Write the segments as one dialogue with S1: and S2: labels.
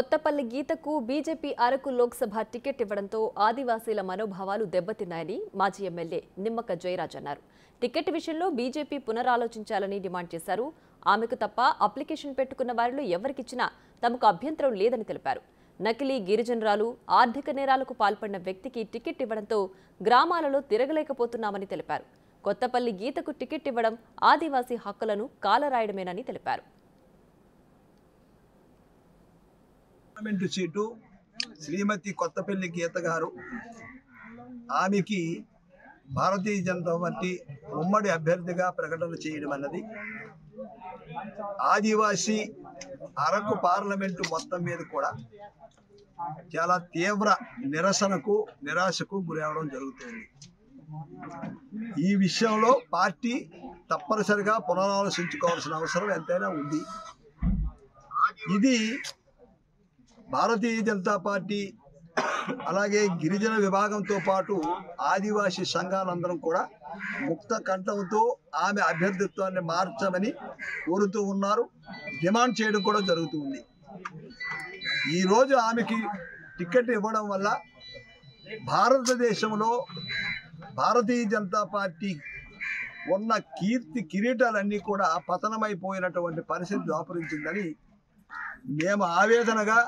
S1: కొత్తపల్లి గీతకు BJP Araku Lok Sabha ticket ఇవ్వడంతో ఆదివాసీల మనోభావాలు దెబ్బతిన్నాయని మాజీ ఎమ్మెల్యే నిమ్మక జయరాజ్ అన్నారు. టికెట్ విషయంలో బీజేపీ పునరాలోచించాలని డిమాండ్ చేశారు. ఆమెకు తప్ప అప్లికేషన్ పెట్టుకున్న వారిలో ఎవరికిచ్చినా తమకు అభ్యంతరం లేదని తెలిపారు. నకిలీ గిరిజనురాలు ఆర్థిక నేరాలకు పాల్పడిన వ్యక్తికి టికెట్ ఇవ్వడంతో గ్రామాలలో తిరగలేకపోతున్నామని తెలిపారు. కొత్తపల్లి గీతకు టికెట్ ఇవ్వడం ఆదివాసీ హక్కులను కాలరాయడమేనని తెలిపారు.
S2: పార్లమెంటు సీటు శ్రీమతి కొత్తపల్లి గీత గారు, ఆమెకి భారతీయ జనతా పార్టీ ఉమ్మడి అభ్యర్థిగా ప్రకటన చేయడం అన్నది ఆదివాసీ అరకు పార్లమెంటు మొత్తం మీద కూడా చాలా తీవ్ర నిరసనకు నిరాశకు గురవడం జరుగుతుంది. ఈ విషయంలో పార్టీ తప్పనిసరిగా పునరాలోచించుకోవాల్సిన అవసరం ఎంతైనా ఉంది. ఇది భారతీయ జనతా పార్టీ అలాగే గిరిజన విభాగంతో పాటు ఆదివాసీ సంఘాలందరం కూడా ముక్త కంఠంతో ఆమె అభ్యర్థిత్వాన్ని మార్చమని కోరుతూ ఉన్నారు, డిమాండ్ చేయడం కూడా జరుగుతుంది. ఈరోజు ఆమెకి టికెట్ ఇవ్వడం వల్ల భారతదేశంలో భారతీయ జనతా పార్టీ ఉన్న కీర్తి కిరీటాలన్నీ కూడా పతనమైపోయినటువంటి పరిస్థితి దాపురించిందని మేము ఆవేదనగా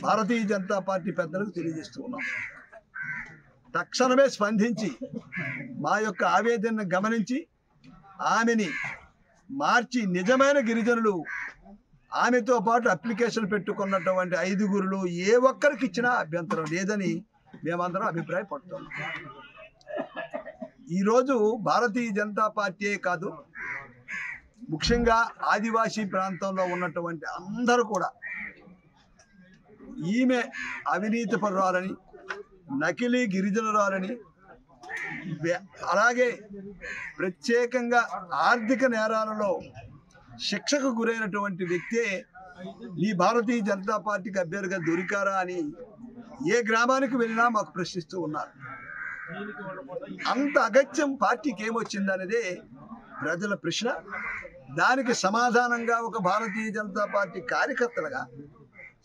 S2: భారతీయ జనతా పార్టీ పెద్దలకు తెలియజేస్తూ ఉన్నాం. తక్షణమే స్పందించి మా యొక్క ఆవేదనను గమనించి ఆమెని మార్చి నిజమైన గిరిజనులు ఆమెతో పాటు అప్లికేషన్ పెట్టుకున్నటువంటి 5గురులు ఏ ఒక్కరికి ఇచ్చినా అభ్యంతరం లేదని మేమందరం అభిప్రాయపడుతున్నాం. ఈరోజు భారతీయ జనతా పార్టీయే కాదు, ముఖ్యంగా ఆదివాసీ ప్రాంతంలో ఉన్నటువంటి అందరూ కూడా ఈమె అవినీతి పరురాలని, నకిలీ గిరిజనురాలని, అలాగే ప్రత్యేకంగా ఆర్థిక నేరాలలో శిక్షకు గురైనటువంటి వ్యక్తే ఈ భారతీయ జనతా పార్టీకి అభ్యర్థిగా దొరికారా అని ఏ గ్రామానికి వెళ్ళినా మాకు ప్రశ్నిస్తూ ఉన్నారు. అంత అగత్యం పార్టీకి ఏమొచ్చిందనేదే ప్రజల ప్రశ్న. దానికి సమాధానంగా ఒక భారతీయ జనతా పార్టీ కార్యకర్తలుగా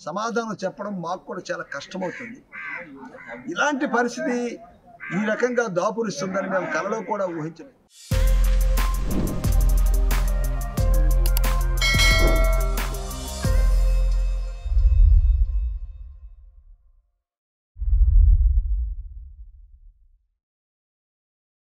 S2: సమాధానం చెప్పడం మాకు కూడా చాలా కష్టమవుతుంది. ఇలాంటి పరిస్థితి ఈ రకంగా దాపురిస్తుందని మేము కలలో కూడా ఊహించలేదు.